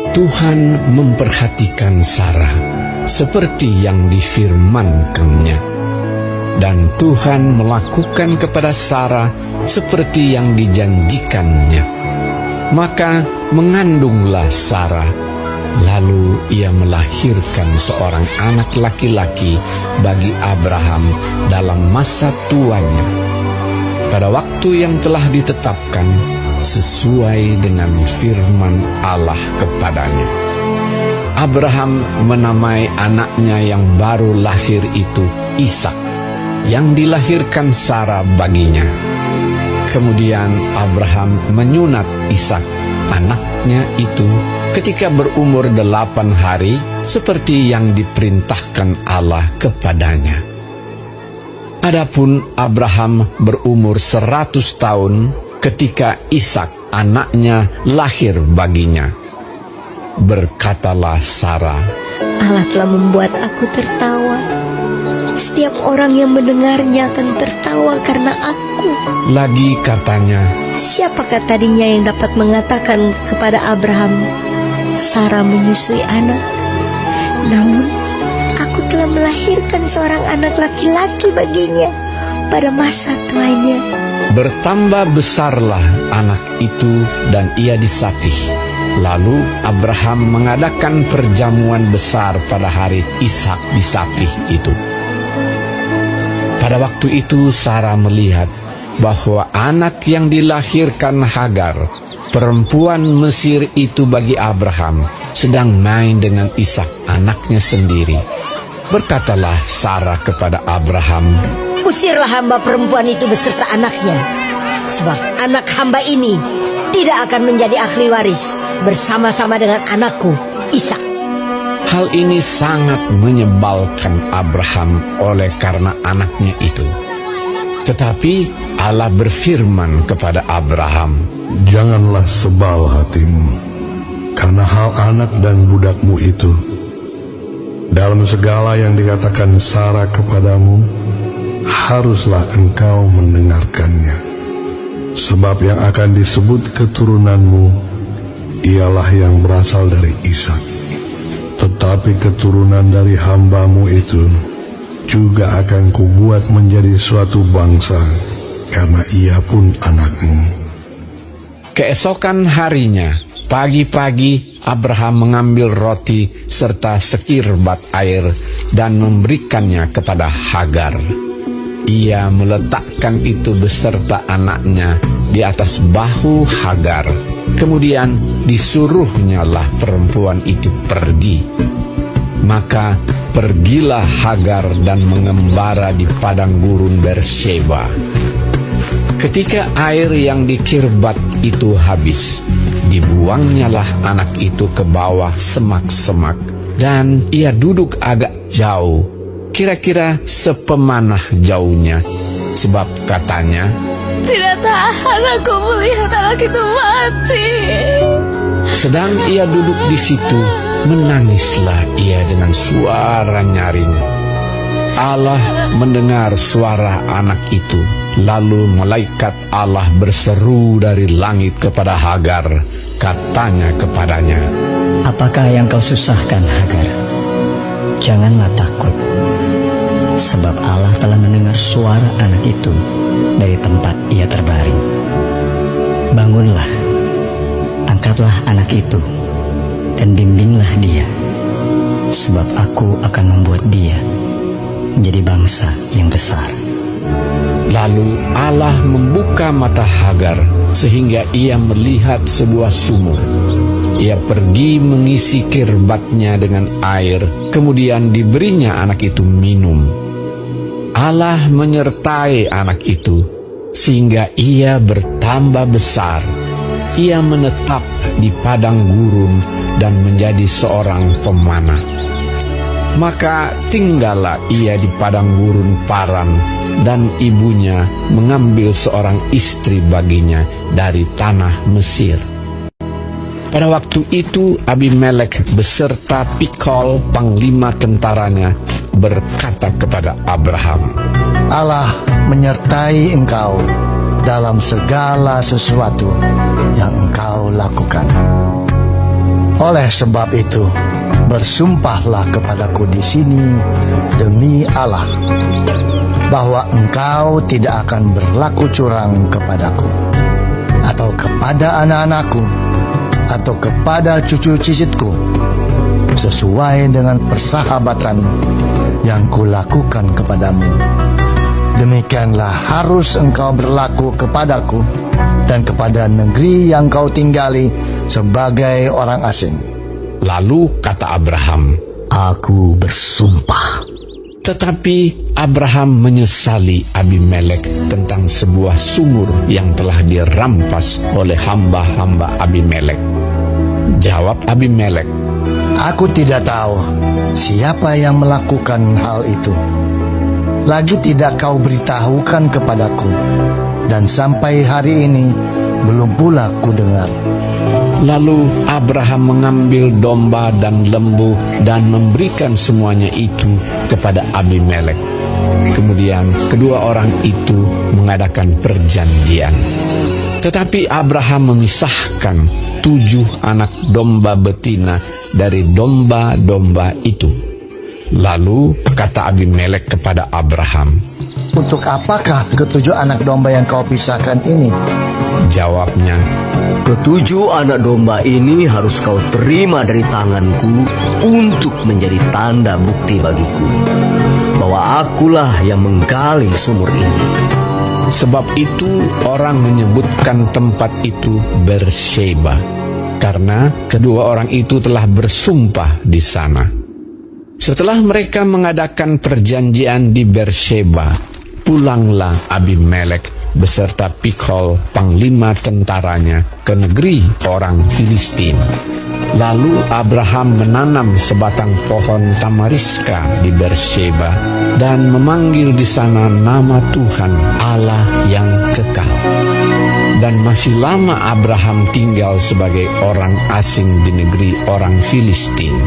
Tuhan memperhatikan Sarah seperti yang difirmankannya, dan Tuhan melakukan kepada Sarah seperti yang dijanjikannya. Maka mengandunglah Sarah, lalu ia melahirkan seorang anak laki-laki bagi Abraham dalam masa tuanya, pada waktu yang telah ditetapkan sesuai dengan firman Allah kepadanya. Abraham menamai anaknya yang baru lahir itu Ishak, yang dilahirkan Sarah baginya. Kemudian Abraham menyunat Ishak, anaknya itu, ketika berumur 8 hari, seperti yang diperintahkan Allah kepadanya. Adapun Abraham berumur 100 tahun ketika Ishak anaknya lahir baginya. Berkatalah Sarah, Allah telah membuat aku tertawa. Setiap orang yang mendengarnya akan tertawa karena aku. Lagi katanya, siapakah tadinya yang dapat mengatakan kepada Abraham, Sarah menyusui anak? Namun aku telah melahirkan seorang anak laki-laki baginya pada masa tuanya. Bertambah besarlah anak itu dan ia disapih. Lalu Abraham mengadakan perjamuan besar pada hari Ishak disapih itu. Pada waktu itu Sarah melihat bahwa anak yang dilahirkan Hagar, perempuan Mesir itu bagi Abraham, sedang main dengan Ishak anaknya sendiri. Berkatalah Sarah kepada Abraham, usirlah hamba perempuan itu beserta anaknya, sebab anak hamba ini tidak akan menjadi ahli waris bersama-sama dengan anakku Ishak. Hal ini sangat menyebalkan Abraham oleh karena anaknya itu. Tetapi Allah berfirman kepada Abraham, janganlah sebal hatimu karena hal anak dan budakmu itu. Dalam segala yang dikatakan Sarah kepadamu, haruslah engkau mendengarkannya. Sebab yang akan disebut keturunanmu ialah yang berasal dari Ishak. Tetapi keturunan dari hambamu itu juga akan kubuat menjadi suatu bangsa, karena ia pun anakmu. Keesokan harinya, pagi-pagi Abraham mengambil roti serta sekirbat air dan memberikannya kepada Hagar. Ia meletakkan itu beserta anaknya di atas bahu Hagar. Kemudian disuruhnyalah perempuan itu pergi. Maka pergilah Hagar dan mengembara di padang gurun Beersheba. Ketika air yang dikirbat itu habis, dibuangnyalah anak itu ke bawah semak-semak, dan ia duduk agak jauh, kira-kira sepemanah jauhnya, sebab katanya, tidak tahan aku melihat anak itu mati. Sedang ia duduk di situ, menangislah ia dengan suara nyaring. Allah mendengar suara anak itu. Lalu malaikat Allah berseru dari langit kepada Hagar. Katanya kepadanya, apakah yang kau susahkan, Hagar? Janganlah takut, sebab Allah telah mendengar suara anak itu dari tempat ia terbaring. Bangunlah, angkatlah anak itu, dan bimbinglah dia, sebab aku akan membuat dia menjadi bangsa yang besar. Lalu Allah membuka mata Hagar sehingga ia melihat sebuah sumur. Ia pergi mengisi kirbatnya dengan air, kemudian diberinya anak itu minum. Allah menyertai anak itu sehingga ia bertambah besar. Ia menetap di padang gurun dan menjadi seorang pemanah. Maka tinggallah ia di padang gurun Paran, dan ibunya mengambil seorang istri baginya dari tanah Mesir. Pada waktu itu Abimelek beserta Pikol panglima tentaranya berkata kepada Abraham, Allah menyertai engkau dalam segala sesuatu yang engkau lakukan. Oleh sebab itu, bersumpahlah kepadaku di sini demi Allah, bahwa engkau tidak akan berlaku curang kepadaku, atau kepada anak-anakku, atau kepada cucu cicitku, sesuai dengan persahabatan yang kulakukan kepadamu. Demikianlah harus engkau berlaku kepadaku dan kepada negeri yang kau tinggali sebagai orang asing. Lalu kata Abraham, Aku bersumpah. tetapi Abraham menyesali Abimelek tentang sebuah sumur yang telah dirampas oleh hamba-hamba Abimelek. Jawab Abimelek, Aku tidak tahu siapa yang melakukan hal itu. Lagi tidak kau beritahukan kepadaku, dan sampai hari ini belum pula ku dengar. Lalu Abraham mengambil domba dan lembu dan memberikan semuanya itu kepada Abimelek. Kemudian kedua orang itu mengadakan perjanjian. Tetapi Abraham memisahkan 7 anak domba betina dari domba-domba itu. Lalu kata Abimelek kepada Abraham, Untuk apakah ketujuh anak domba yang kau pisahkan ini? jawabnya, Ketujuh anak domba ini harus kau terima dari tanganku untuk menjadi tanda bukti bagiku bahwa akulah yang menggali sumur ini. sebab itu orang menyebutkan tempat itu Bersheba, karena kedua orang itu telah bersumpah di sana. Setelah mereka mengadakan perjanjian di Bersheba, pulanglah Abimelek beserta Pikhol, panglima tentaranya, ke negeri orang Filistin. Lalu Abraham menanam sebatang pohon tamariska di Bersheba dan memanggil di sana nama Tuhan Allah yang kekal. Dan masih lama Abraham tinggal sebagai orang asing di negeri orang Filistin.